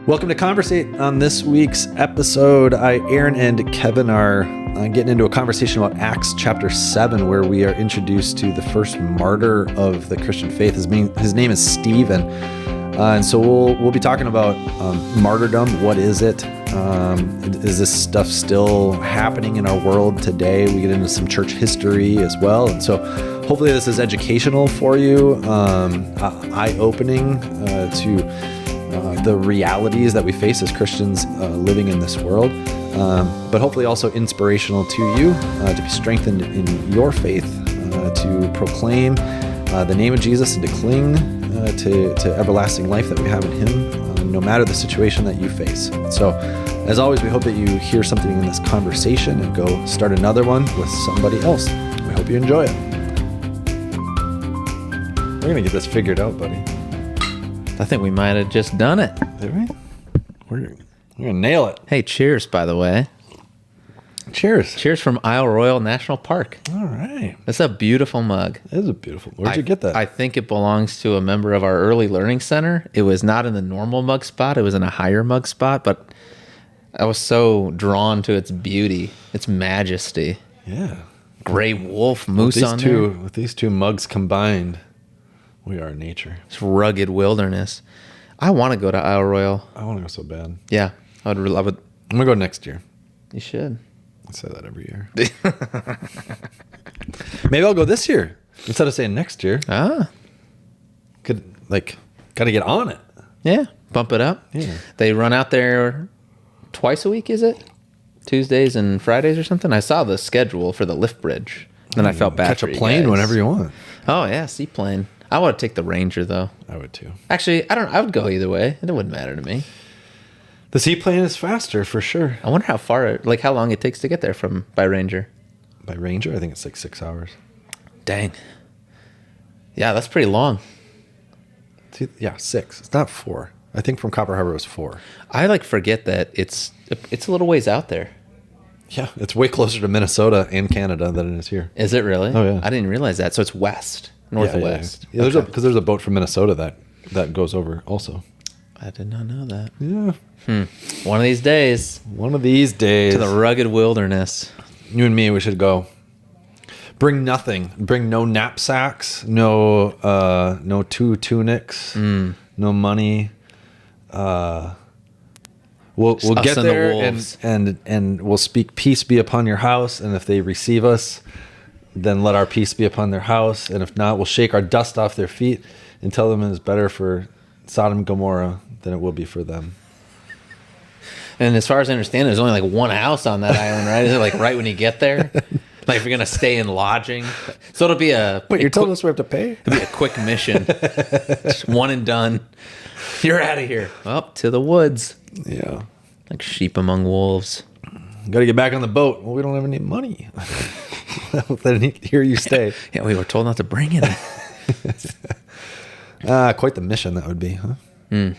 Welcome to Conversate. On this week's episode, Aaron and Kevin are getting into a conversation about Acts chapter 7, where we are introduced to the first martyr of the Christian faith. His name is Stephen. And so we'll be talking about martyrdom. What is it? Is this stuff still happening in our world today? We get into some church history as well. And so hopefully this is educational for you, eye-opening to the realities that we face as Christians living in this world, but hopefully also inspirational to you to be strengthened in your faith, to proclaim the name of Jesus and to cling to everlasting life that we have in Him, no matter the situation that you face. So, as always, we hope that you hear something in this conversation and go start another one with somebody else. We hope you enjoy it. We're going to get this figured out, buddy. I think we might have just done it. Did we? We're going to nail it. Hey, cheers, by the way. Cheers. Cheers from Isle Royale National Park. All right. That's a beautiful mug. It is a beautiful. Where'd you get that? I think it belongs to a member of our early learning center. It was not in the normal mug spot. It was in a higher mug spot, but I was so drawn to its beauty, its majesty. Yeah. Gray wolf moose on there. With these two mugs combined, we are nature. It's rugged wilderness. I want to go to Isle Royale. I want to go so bad. Yeah, I would. I'm going to go next year. You should. I say that every year. Maybe I'll go this year instead of saying next year. Ah. Got to get on it. Yeah, bump it up. Yeah. They run out there twice a week, is it? Tuesdays and Fridays or something? I saw the schedule for the lift bridge. Then I felt bad Catch for a you plane guys. whenever you want. Oh, yeah, seaplane. I want to take the Ranger, though. I would too. Actually, I would go either way. It wouldn't matter to me. The seaplane is faster for sure. I wonder how long it takes to get there by Ranger. By Ranger, I think it's like 6 hours. Dang. Yeah, that's pretty long. Yeah, 6. It's not 4. I think from Copper Harbor it was 4. I forget that it's a little ways out there. Yeah, it's way closer to Minnesota and Canada than it is here. Is it really? Oh, yeah. I didn't realize that. So it's west, northwest. Yeah, because there's a boat from Minnesota that goes over also. I did not know that. Yeah. One of these days. One of these days. To the rugged wilderness. You and me, we should go. Bring nothing. Bring no knapsacks. No 2 tunics. No money. We'll get there and we'll speak peace be upon your house, and if they receive us, then let our peace be upon their house, and if not, we'll shake our dust off their feet and tell them it is better for Sodom and Gomorrah than it will be for them. And as far as I understand, there's only one house on that island, right? Is it right when you get there? If you're gonna stay in lodging, so it'll be You're telling us we have to pay? It'll be a quick mission, just one and done. You're out of here. Up to the woods. Yeah. Like sheep among wolves. Got to get back on the boat. Well, we don't have any money. Then here you stay. Yeah, we were told not to bring it. Quite the mission that would be, huh? No.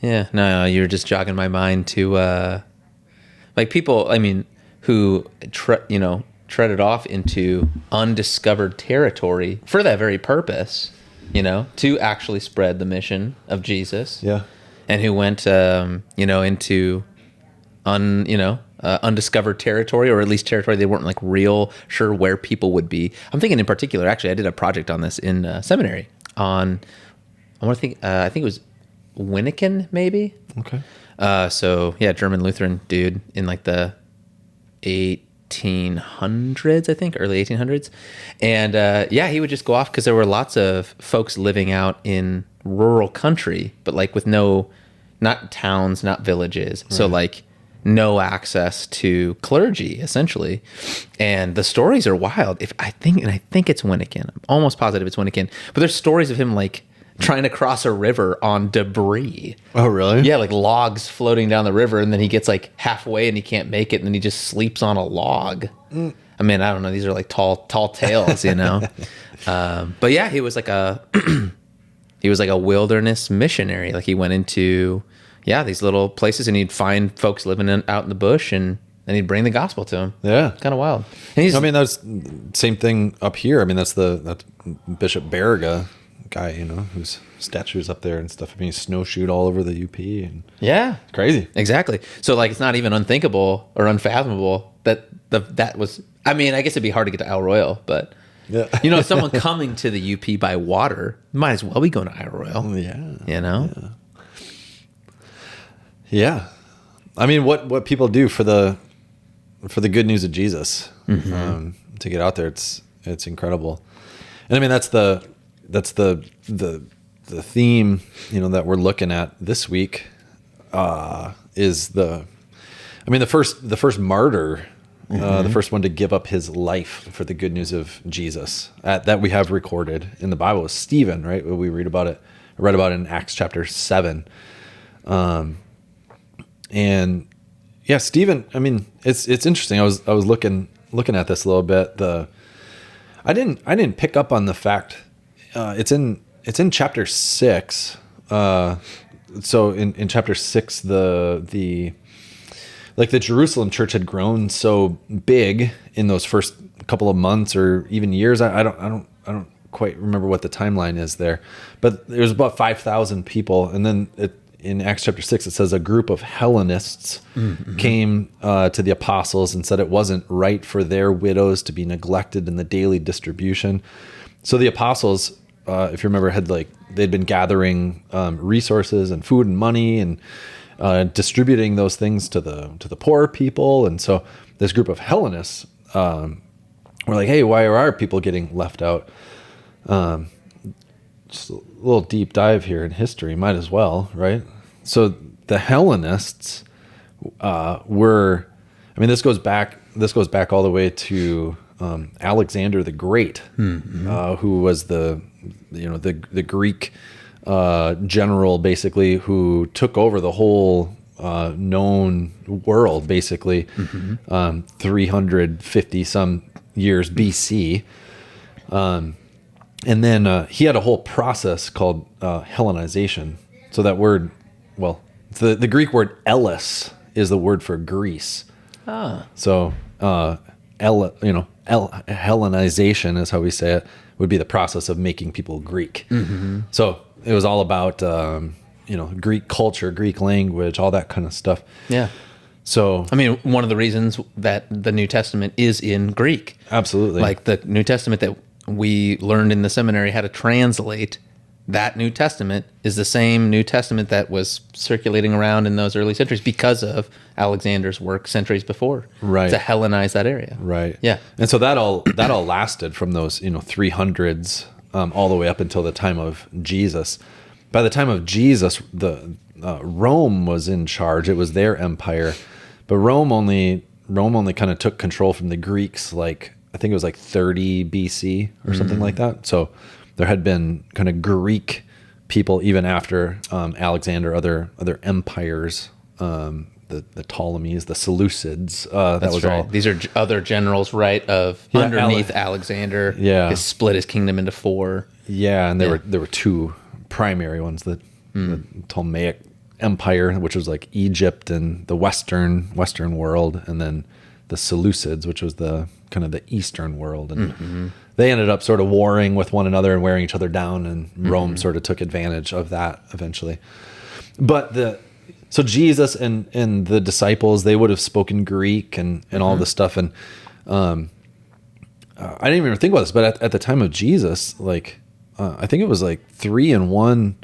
Yeah, no, you're just jogging my mind to people, who treaded off into undiscovered territory for that very purpose, to actually spread the mission of Jesus. Yeah. And who went, into undiscovered territory, or at least territory they weren't real sure where people would be. I'm thinking in particular, actually, I did a project on this in seminary on, I think it was Winnikin, maybe. Okay. German Lutheran dude in the 1800s, I think, early 1800s. And he would just go off because there were lots of folks living out in rural country, but with not towns, not villages. Right. So no access to clergy, essentially. And the stories are wild. I think it's Winnikin. I'm almost positive it's Winnikin. But there's stories of him trying to cross a river on debris. Oh, really? Yeah, logs floating down the river, and then he gets halfway and he can't make it, and then he just sleeps on a log. I don't know. These are tall tales, But yeah, he was he was a wilderness missionary. He went into these little places, and he'd find folks living out in the bush, and he'd bring the gospel to them. Yeah, kind of wild. And that's same thing up here. That's Bishop Baraga. guy, whose statue's up there and stuff. I mean, he snowshoed all over the UP, and Yeah. it's crazy. Exactly. So like it's not even unthinkable or unfathomable that was. I mean, I guess it'd be hard to get to Isle Royale, but Yeah. someone coming to the UP by water might as well be going to Isle Royale. Yeah. Yeah. I mean, what people do for the good news of Jesus, to get out there, it's incredible. And I mean, that's the theme, that we're looking at this week, is the first martyr, the first one to give up his life for the good news of Jesus, that we have recorded in the Bible is Stephen, right? We read about it. I read about it in Acts chapter 7. And yeah, Stephen, I mean, it's interesting. I was looking at this a little bit. I didn't pick up on the fact, it's in chapter 6. So in chapter 6, the Jerusalem church had grown so big in those first couple of months or even years. I don't quite remember what the timeline is there, but there was about 5,000 people. And then in Acts chapter 6, it says a group of Hellenists came to the apostles and said it wasn't right for their widows to be neglected in the daily distribution. So the apostles, if you remember, they'd been gathering resources and food and money and distributing those things to the poor people. And so this group of Hellenists were like, hey, why are our people getting left out? Just a little deep dive here in history, might as well, right? So the Hellenists this goes back all the way to Alexander the Great, who was the Greek general, basically, who took over the whole known world, basically, 350 some years BC. And then he had a whole process called Hellenization. So that word, the Greek word Ellis is the word for Greece. So Hellenization is how we say it, would be the process of making people Greek. So it was all about Greek culture, Greek language, all that kind of stuff. Yeah. So I mean, one of the reasons that the New Testament is in Greek. Absolutely. Like the New Testament that we learned in the seminary how to translate, that New Testament is the same New Testament that was circulating around in those early centuries because of Alexander's work centuries before, right, to Hellenize that area. Right. Yeah. And so that all lasted from those 300s all the way up until the time of Jesus. By the time of Jesus, the Rome was in charge. It was their empire, but Rome only kind of took control from the Greeks, I think it was 30 BC or something like that. So there had been kind of Greek people even after Alexander, other empires, the Ptolemies, the Seleucids. That was right. All. These are other generals, right? Underneath Alexander, yeah, has split his kingdom into 4. Yeah, and there were 2 primary ones: the Ptolemaic Empire, which was Egypt and the Western world, and then the Seleucids, which was the kind of the Eastern world. And they ended up sort of warring with one another and wearing each other down, and Rome sort of took advantage of that eventually. But so Jesus and the disciples, they would have spoken Greek and all this stuff. And I didn't even think about this, but at the time of Jesus, I think it was 3 in 1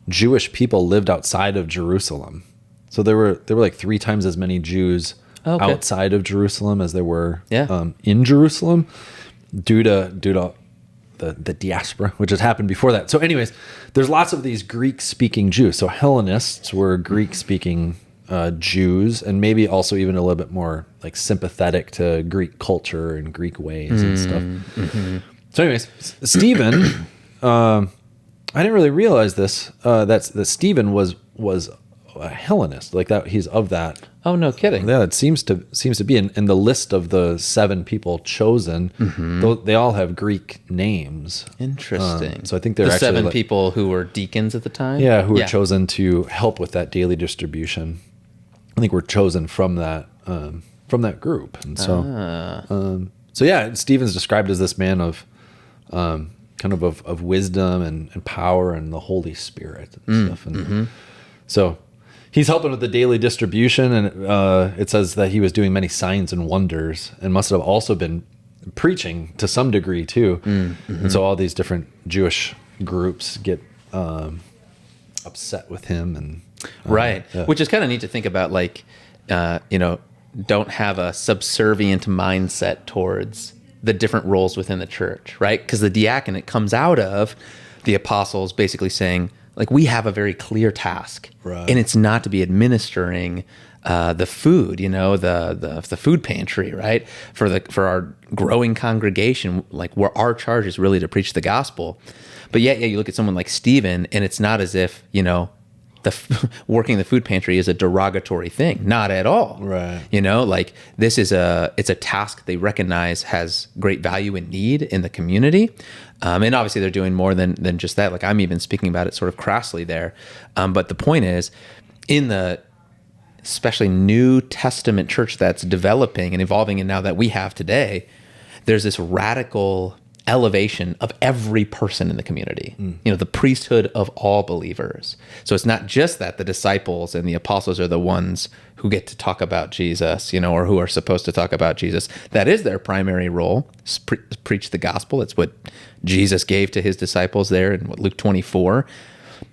Jewish people lived outside of Jerusalem. So there were 3 times as many Jews outside of Jerusalem as there were in Jerusalem, due to the diaspora, which has happened before that. So anyways, there's lots of these Greek-speaking Jews. So Hellenists were Greek-speaking Jews, and maybe also even a little bit more sympathetic to Greek culture and Greek ways and stuff. So anyways, Stephen, I didn't really realize this, that Stephen was a Hellenist, that he's of that. Oh, no kidding. Yeah, it seems to be in the list of the 7 people chosen. They all have Greek names. Interesting. So I think they're the actually 7 people who were deacons at the time. Yeah, who were chosen to help with that daily distribution. I think were chosen from that group, and so so yeah, Stephen's described as this man of kind of wisdom and power and the Holy Spirit and stuff. And so he's helping with the daily distribution, and it says that he was doing many signs and wonders, and must have also been preaching to some degree too. And so all these different Jewish groups get upset with him, and right, which is kind of neat to think about. Like, don't have a subservient mindset towards the different roles within the church, right? Because the diaconate comes out of the apostles basically saying, like, we have a very clear task, right, and it's not to be administering the food, the food pantry, right? For our growing congregation, like, where our charge is really to preach the gospel. But yet, you look at someone like Stephen, and it's not as if, working the food pantry is a derogatory thing. Not at all. Right. Like, this is it's a task they recognize has great value and need in the community. And obviously they're doing more than just that. Like, I'm even speaking about it sort of crassly there. But the point is, in the especially New Testament church that's developing and evolving, and now that we have today, there's this radical elevation of every person in the community, the priesthood of all believers. So it's not just that the disciples and the apostles are the ones who get to talk about Jesus, or who are supposed to talk about Jesus. That is their primary role, preach the gospel. It's what Jesus gave to his disciples there in Luke 24.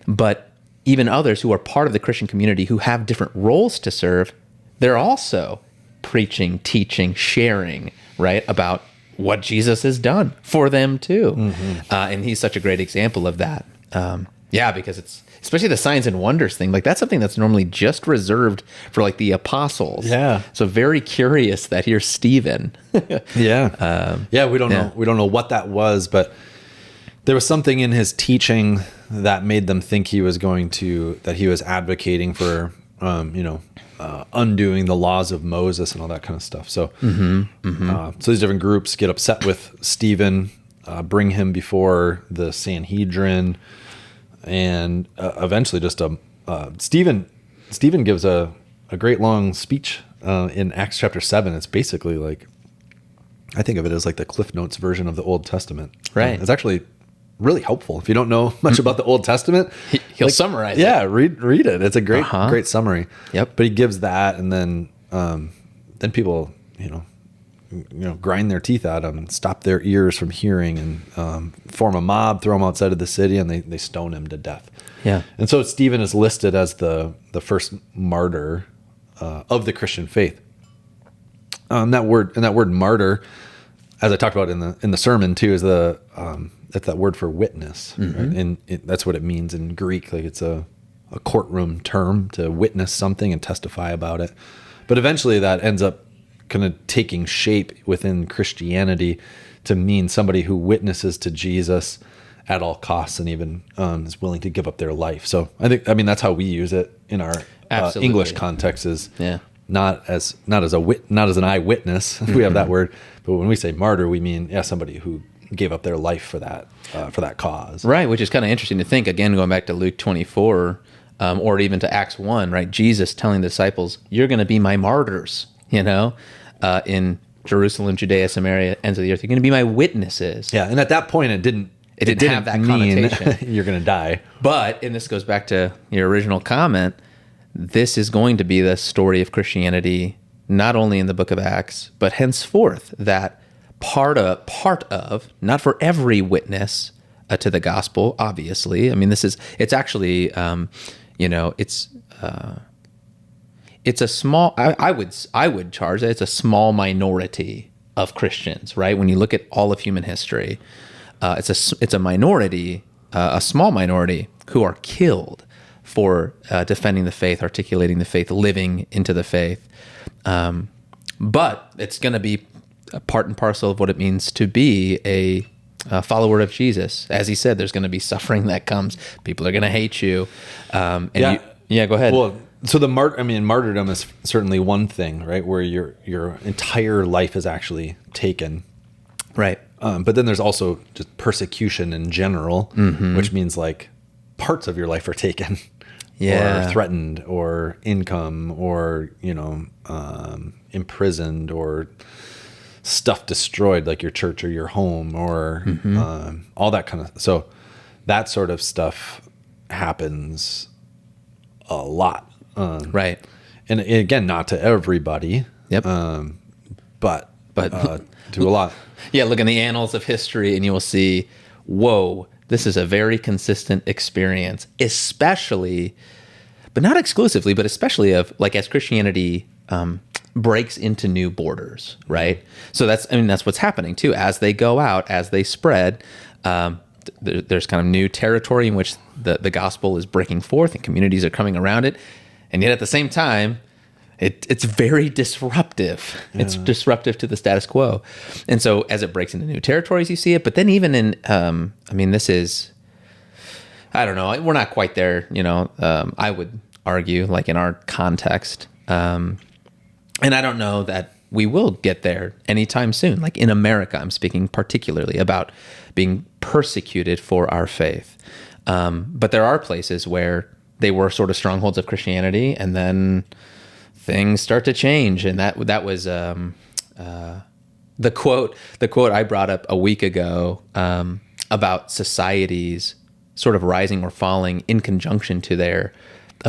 But even others who are part of the Christian community who have different roles to serve, they're also preaching, teaching, sharing, right, about what Jesus has done for them too. And he's such a great example of that. Because it's, especially the signs and wonders thing, like, that's something that's normally just reserved for, like, the apostles. Yeah. So very curious that here's Stephen. We don't know. We don't know what that was, but there was something in his teaching that made them think he was advocating for, undoing the laws of Moses and all that kind of stuff. So, so these different groups get upset with Stephen, bring him before the Sanhedrin, and eventually just Stephen gives a great long speech in Acts chapter 7. It's basically like, I think of it as like the Cliff Notes version of the Old Testament. Right. It's actually really helpful if you don't know much about the Old Testament. He'll summarize it. Yeah, read it. It's a great summary. Yep. But he gives that, and then people grind their teeth at him, stop their ears from hearing, and form a mob, throw him outside of the city, and they stone him to death. Yeah. And so Stephen is listed as the first martyr of the Christian faith. That word martyr, as I talked about in the sermon too, is that's that word for witness, right? And that's what it means in Greek. Like, it's a courtroom term to witness something and testify about it. But eventually that ends up kind of taking shape within Christianity to mean somebody who witnesses to Jesus at all costs and even is willing to give up their life. So I mean that's how we use it in our English context, is not as an eyewitness. We have that word, but when we say martyr, we mean somebody who gave up their life for that cause. Right, which is kind of interesting to think, again, going back to Luke 24, or even to Acts 1, right? Jesus telling the disciples, you're going to be my martyrs, in Jerusalem, Judea, Samaria, ends of the earth. You're going to be my witnesses. Yeah, and at that point, it didn't have that connotation. You're going to die. But, and this goes back to your original comment, this is going to be the story of Christianity, not only in the book of Acts, but henceforth, that part of, not for every witness to the gospel, obviously. I mean, it's actually, it's a small, I would charge that it's a small minority of Christians, right? When you look at all of human history, it's a minority, a small minority who are killed for defending the faith, articulating the faith, living into the faith. But it's going to be a part and parcel of what it means to be a follower of Jesus. As he said, there's going to be suffering that comes. People are going to hate you. Go ahead. Well, so martyrdom is certainly one thing, right? Where your entire life is actually taken. Right. But then there's also just persecution in general, which means like parts of your life are taken. Or threatened, or income, or imprisoned, or stuff destroyed, like your church or your home or all that kind of. So that sort of stuff happens a lot, Right. and again, not to everybody. Yep. But to a lot. Yeah, look in the annals of history and you will see, whoa, this is a very consistent experience, especially, but not exclusively, but especially of like as Christianity breaks into new borders, right? So that's what's happening too. As they go out, as they spread, there's kind of new territory in which the gospel is breaking forth and communities are coming around it. And yet at the same time, it's very disruptive. Yeah. It's disruptive to the status quo. And so as it breaks into new territories, you see it. But then even in, this is, I don't know, we're not quite there, I would argue, like in our context. And I don't know that we will get there anytime soon. Like in America, I'm speaking particularly about being persecuted for our faith. But there are places where they were sort of strongholds of Christianity, and then things start to change. And that was the quote I brought up a week ago about societies sort of rising or falling in conjunction to their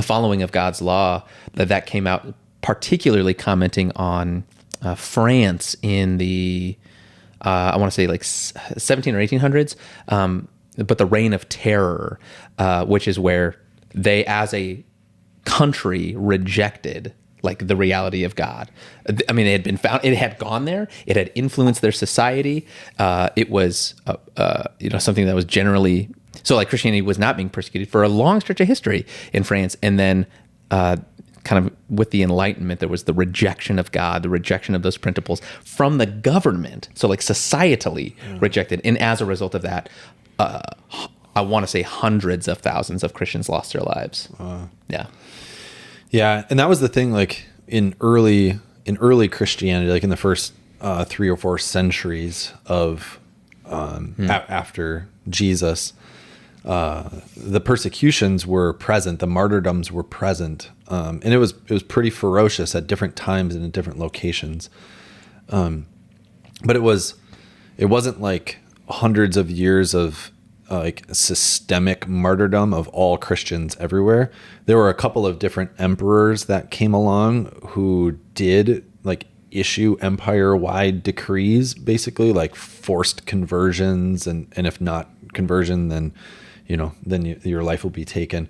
following of God's law. That came out particularly commenting on France in the I want to say like 17 or 1800s, but the Reign of Terror, which is where they as a country rejected like the reality of God. I mean, it had gone there. It had influenced their society. It was, something that was generally, so like Christianity was not being persecuted for a long stretch of history in France. And then kind of with the Enlightenment, there was the rejection of God, the rejection of those principles from the government. So like societally rejected. And as a result of that, I want to say hundreds of thousands of Christians lost their lives. Yeah. Yeah, and that was the thing. Like in early Christianity, like in the first 3 or 4 centuries of after Jesus, the persecutions were present, the martyrdoms were present, and it was pretty ferocious at different times and in different locations. But it wasn't like hundreds of years of like systemic martyrdom of all Christians everywhere. There were a couple of different emperors that came along who did like issue empire-wide decrees, basically like forced conversions, and if not conversion, then your life will be taken.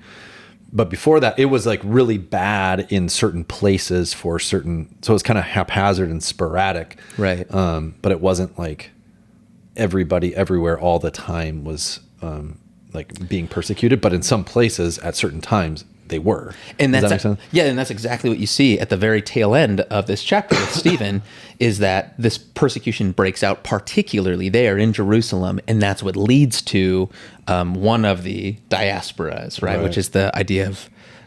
But before that, it was like really bad in certain places for certain, so it was kind of haphazard and sporadic, right? But it wasn't like everybody everywhere all the time was like being persecuted, but in some places at certain times they were. And does that make sense? Yeah, and that's exactly what you see at the very tail end of this chapter with Stephen, is that this persecution breaks out particularly there in Jerusalem, and that's what leads to one of the diasporas, right? Which is the idea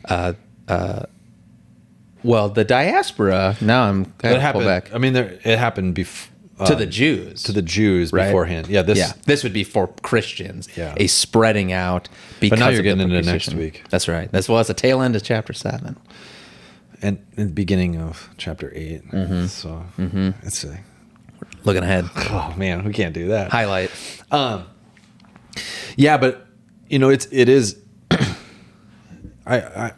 of the diaspora. Now I'm going to pull back. I mean, it happened before. To the Jews. Right? Beforehand. Yeah, this would be for Christians. Yeah. A spreading out because but now you're of getting the into persecution. next week. That's right. That's the tail end of chapter 7. And in the beginning of chapter 8. Mm-hmm. So it's looking ahead. Oh man, we can't do that. Highlight. Yeah, but it is I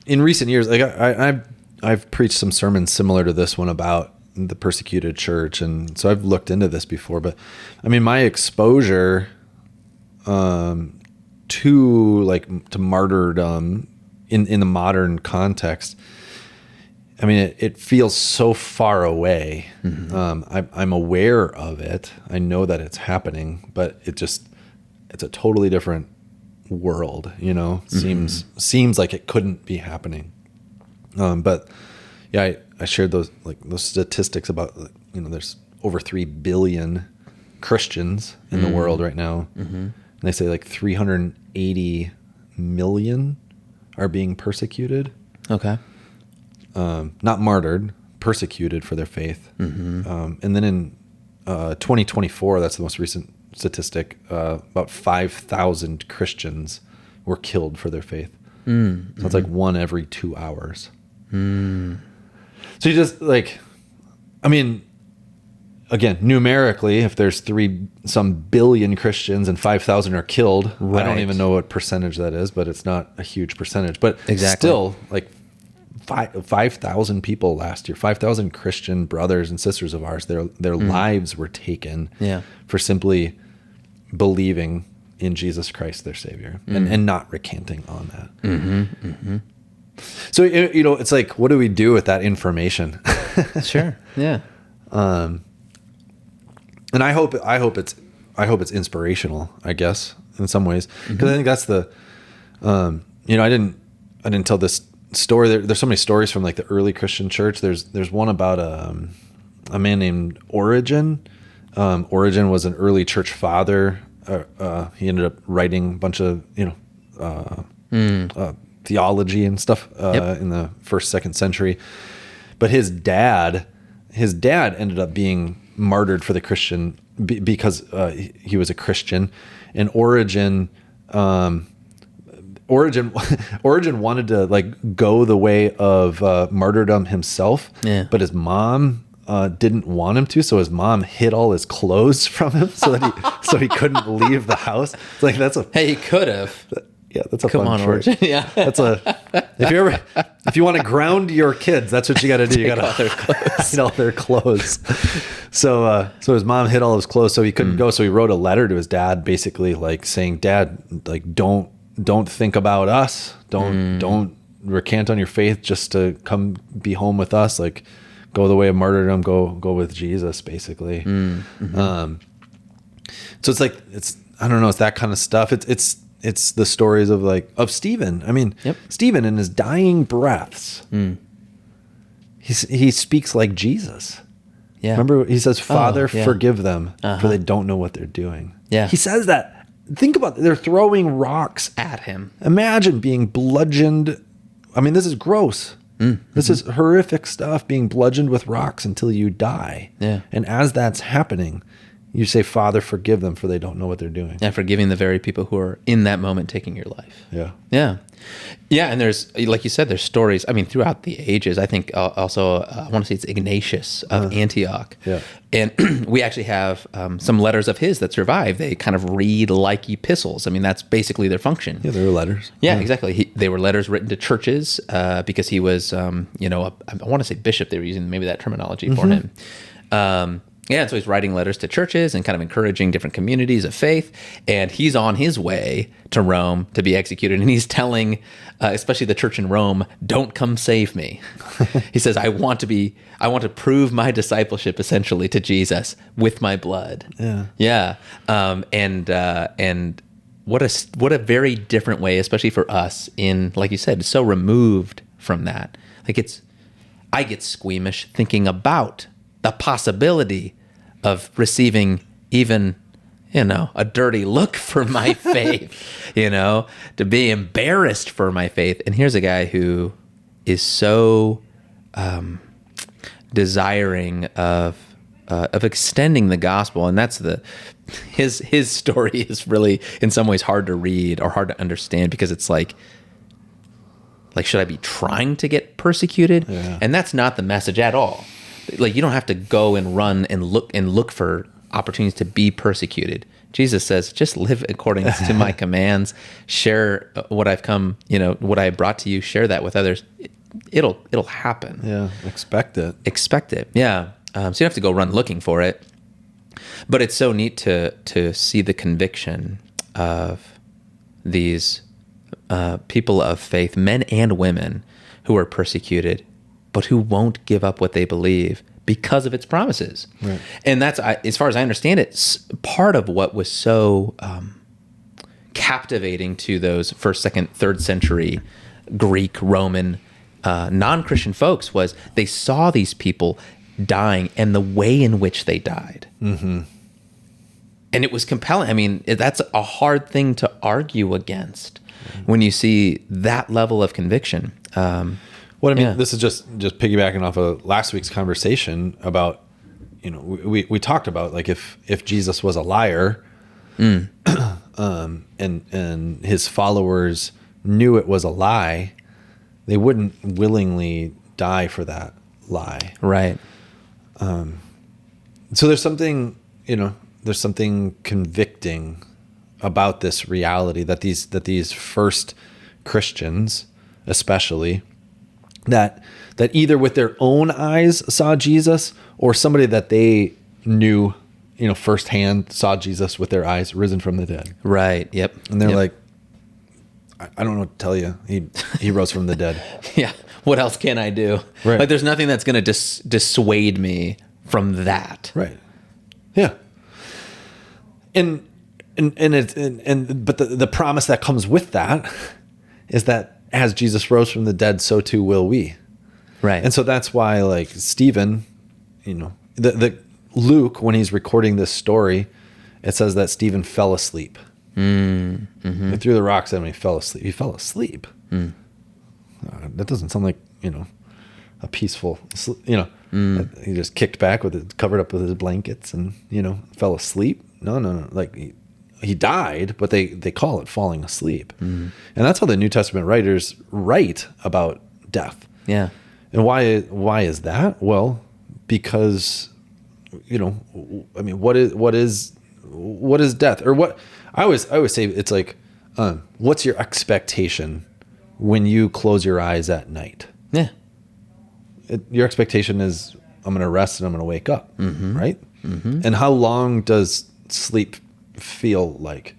in recent years, like I've preached some sermons similar to this one about the persecuted church, and so I've looked into this before, but I mean my exposure to martyrdom in the modern context, I mean it feels so far away. Mm-hmm. I'm aware of it, I know that it's happening, but it's a totally different world, mm-hmm. seems like it couldn't be happening. But yeah, I shared those statistics about, there's over 3 billion Christians in the world right now. Mm-hmm. And they say like 380 million are being persecuted. Okay. Not martyred, persecuted for their faith. Mm-hmm. And then in 2024, that's the most recent statistic, about 5,000 Christians were killed for their faith. Mm-hmm. So it's like 1 every 2 hours. So you just again, numerically, if there's some billion Christians and 5,000 are killed, I don't even know what percentage that is, but it's not a huge percentage. But still, like 5,000 people last year, 5,000 Christian brothers and sisters of ours, their lives were taken for simply believing in Jesus Christ, their Savior, and not recanting on that. So, it's like, what do we do with that information? Sure. Yeah. And I hope it's inspirational, I guess, in some ways, because I think that's the, I didn't tell this story. There's so many stories from like the early Christian church. There's one about a man named Origen. Origen was an early church father. He ended up writing a bunch of theology and stuff in the 1st, 2nd century. But his dad ended up being martyred for the Christian because he was a Christian, and Origen wanted to like go the way of martyrdom himself, but his mom didn't want him to, so his mom hid all his clothes from him so that he couldn't leave the house. It's like he could have. Yeah, that's a Come fun on, story. Origin. Yeah, if you want to ground your kids, that's what you got to do. You got to hide all their clothes. So his mom hid all his clothes, so he couldn't go. So he wrote a letter to his dad, basically like saying, "Dad, like don't think about us. Don't recant on your faith just to come be home with us. Like go the way of martyrdom. Go with Jesus, basically." So it's like I don't know. It's that kind of stuff. It's the stories of Stephen. I mean, Stephen in his dying breaths, he speaks like Jesus. Yeah. Remember, he says, "Father, forgive them, for they don't know what they're doing." Yeah. He says that. Think about it. They're throwing rocks at him. Imagine being bludgeoned. I mean, this is gross. This is horrific stuff, being bludgeoned with rocks until you die. Yeah. And as that's happening, you say, "Father, forgive them, for they don't know what they're doing." And forgiving the very people who are in that moment taking your life. Yeah. Yeah. Yeah. And there's, like you said, there's stories, I mean, throughout the ages. I think also, I want to say it's Ignatius of Antioch. Yeah. And we actually have some letters of his that survive. They kind of read like epistles. I mean, that's basically their function. Yeah, they were letters. Yeah, exactly. They were letters written to churches because he was, I want to say bishop. They were using maybe that terminology for him. Yeah, and so he's writing letters to churches and kind of encouraging different communities of faith. And he's on his way to Rome to be executed. And he's telling, especially the church in Rome, "Don't come save me." He says, I want to prove my discipleship essentially to Jesus with my blood. Yeah. Yeah. And what a very different way, especially for us in, like you said, so removed from that. Like I get squeamish thinking about the possibility of receiving even, a dirty look for my faith, to be embarrassed for my faith. And here's a guy who is so desiring of extending the gospel, and that's his story is really in some ways hard to read or hard to understand, because it's like should I be trying to get persecuted? Yeah. And that's not the message at all. Like, you don't have to go and run and look for opportunities to be persecuted. Jesus says, just live according to my commands, share what I've come, what I brought to you, share that with others. It'll happen. Yeah. Expect it. Yeah. So you don't have to go run looking for it, but it's so neat to see the conviction of these people of faith, men and women, who are persecuted, but who won't give up what they believe because of its promises. Right. And that's, as far as I understand it, part of what was so captivating to those 1st, 2nd, 3rd century Greek, Roman, non-Christian folks was they saw these people dying and the way in which they died. Mm-hmm. And it was compelling. I mean, that's a hard thing to argue against when you see that level of conviction. This is just piggybacking off of last week's conversation about, we talked about, like, if Jesus was a liar, and his followers knew it was a lie, they wouldn't willingly die for that lie. Right. So there's something, there's something convicting about this reality that these first Christians, especially, that either with their own eyes saw Jesus, or somebody that they knew, firsthand saw Jesus with their eyes risen from the dead. Right. Yep. And they're Yep. like, I don't know what to tell you. He rose from the dead. Yeah. What else can I do? Right. Like, there's nothing that's going to dissuade me from that. Right. Yeah. But the promise that comes with that is that as Jesus rose from the dead, so too will we. Right. And so that's why, like, Stephen, the Luke, when he's recording this story, it says that Stephen fell asleep. Mm-hmm. They threw the rocks at him and he fell asleep. He fell asleep. That doesn't sound like, a peaceful, he just kicked back with it, covered up with his blankets and, fell asleep. No. Like he died, but they call it falling asleep. And that's how the New Testament writers write about death. Yeah. And why is that? Well, because, what is death? Or what I always say, it's like, what's your expectation when you close your eyes at night? Yeah. Your expectation is, I'm going to rest and I'm going to wake up, right? Mm-hmm. And how long does sleep feel like?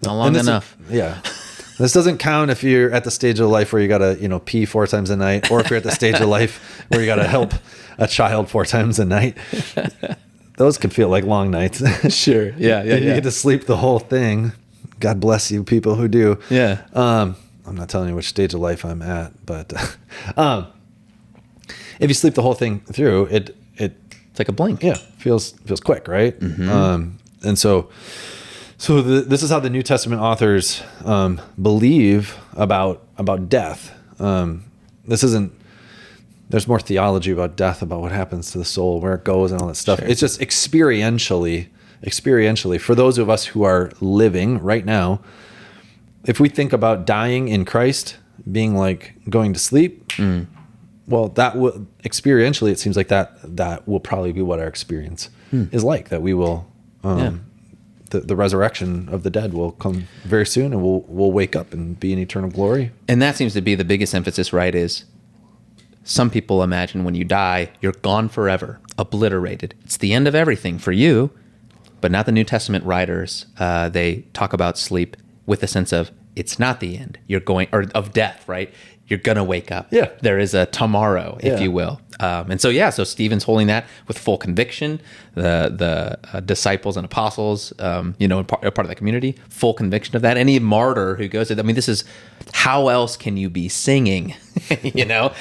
Not long enough. Yeah. This doesn't count if you're at the stage of life where you got to, pee 4 times a night, or if you're at the stage of life where you got to help a child 4 times a night. Those can feel like long nights. Sure. Yeah. You get to sleep the whole thing. God bless you, people who do. Yeah. I'm not telling you which stage of life I'm at, but if you sleep the whole thing through, it's like a blink. Yeah, feels quick, right? Mm-hmm. And so this is how the New Testament authors believe about death. There's more theology about death, about what happens to the soul, where it goes, and all that stuff. Sure. It's just experientially, for those of us who are living right now, if we think about dying in Christ being like going to sleep, well, that will experientially, it seems like that will probably be what our experience is like. That we will, the resurrection of the dead will come very soon, and we'll wake up and be in eternal glory. And that seems to be the biggest emphasis, right? Is some people imagine when you die, you're gone forever, obliterated. It's the end of everything for you, but not the New Testament writers. They talk about sleep with the sense of it's not the end. You're going, or of death, right? You're going to wake up. Yeah. There is a tomorrow, if you will. So Stephen's holding that with full conviction. The disciples and apostles, part of that community, full conviction of that. Any martyr who goes to, this is, how else can you be singing? There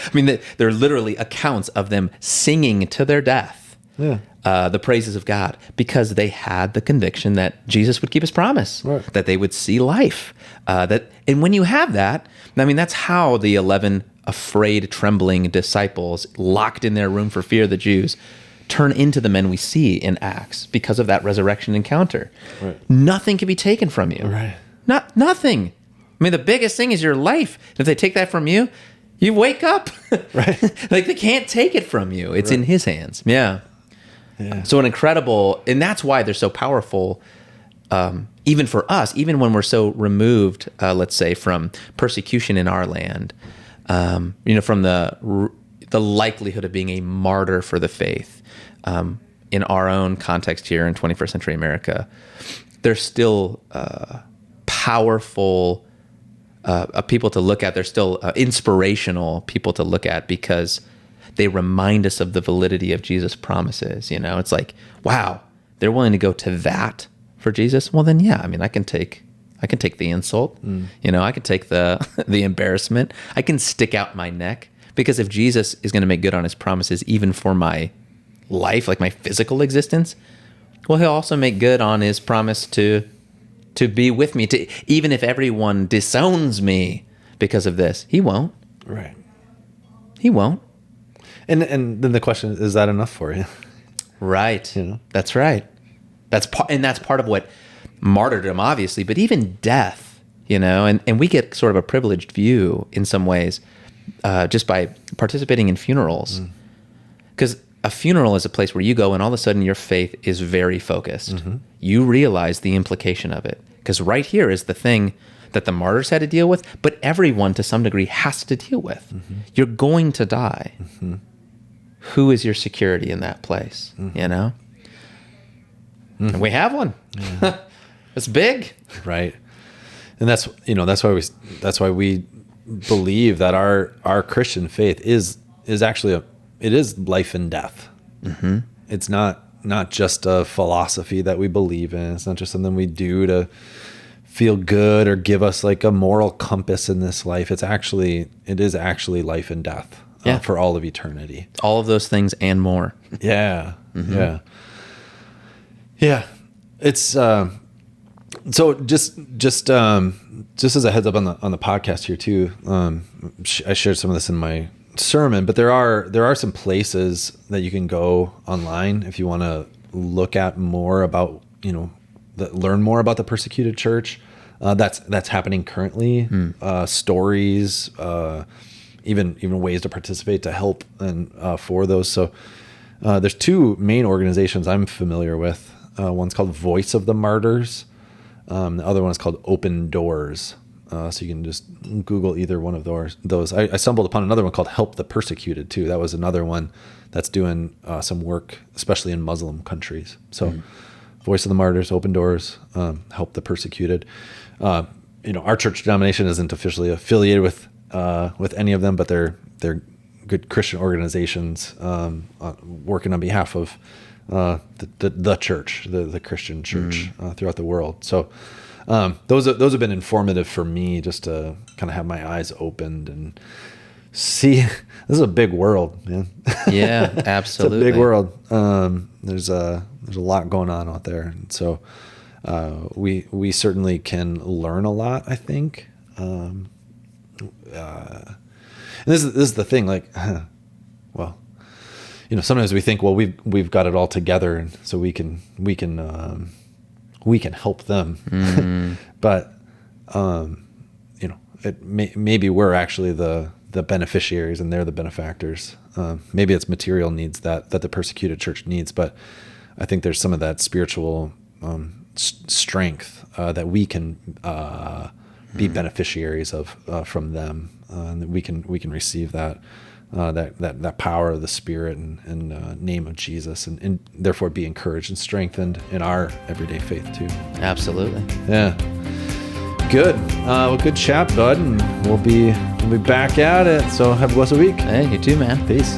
are literally accounts of them singing to their death. Yeah. The praises of God, because they had the conviction that Jesus would keep his promise, right, that they would see life. And when you have that, that's how the 11 afraid, trembling disciples locked in their room for fear of the Jews turn into the men we see in Acts because of that resurrection encounter. Right. Nothing can be taken from you. Right. Nothing. The biggest thing is your life. If they take that from you, you wake up. Right. Like, they can't take it from you. It's in his hands. Yeah. Yeah. So an incredible, and that's why they're so powerful, even for us, even when we're so removed, let's say, from persecution in our land, from the likelihood of being a martyr for the faith, in our own context here in 21st century America, there's still powerful people to look at. They're still inspirational people to look at, because they remind us of the validity of Jesus' promises. It's like, wow, they're willing to go to that for Jesus. Well, then, yeah, I can take the insult. I can take the embarrassment. I can stick out my neck, because if Jesus is going to make good on his promises, even for my life, like my physical existence, well, he'll also make good on his promise to be with me. Even if everyone disowns me because of this, he won't. Right. He won't. And then the question is that enough for you? Right. That's right. That's part of what martyrdom, obviously, but even death, and we get sort of a privileged view in some ways, just by participating in funerals. Because a funeral is a place where you go and all of a sudden your faith is very focused. You realize the implication of it. Because right here is the thing that the martyrs had to deal with, but everyone to some degree has to deal with. You're going to die. Who is your security in that place? You know? And we have one. It's big. Right. And that's why we believe that our Christian faith is actually it is life and death. It's not just a philosophy that we believe in. It's not just something we do to feel good or give us like a moral compass in this life. It is actually life and death for all of eternity. All of those things and more. Yeah. Yeah. It's so just as a heads up on the podcast here too. I shared some of this in my sermon, but there are some places that you can go online if you want to look at more about, learn more about the persecuted church. That's happening currently. Stories, even ways to participate to help and for those. So there's two main organizations I'm familiar with. One's called Voice of the Martyrs. The other one is called Open Doors. So you can just Google either one of those. I stumbled upon another one called Help the Persecuted too. That was another one that's doing some work, especially in Muslim countries. So Voice of the Martyrs, Open Doors, Help the Persecuted. Our church denomination isn't officially affiliated with any of them, but they're good Christian organizations working on behalf of the church, the Christian church throughout the world. So those have been informative for me, just to kind of have my eyes opened and see. This is a big world, man. Yeah, absolutely. It's a big world. There's a lot going on out there, and so we certainly can learn a lot, I think. And this is the thing, like, well, sometimes we think, well, we've got it all together, and so we can help them. But maybe we're actually the beneficiaries and they're the benefactors. Maybe it's material needs that the persecuted church needs, but I think there's some of that spiritual strength that we can be beneficiaries of from them, and that we can receive that power of the Spirit and name of Jesus, and therefore be encouraged and strengthened in our everyday faith too. Absolutely. Yeah. Good. Well, good chat, bud, and we'll be back at it. So have a blessed week. Hey, you too, man. Peace.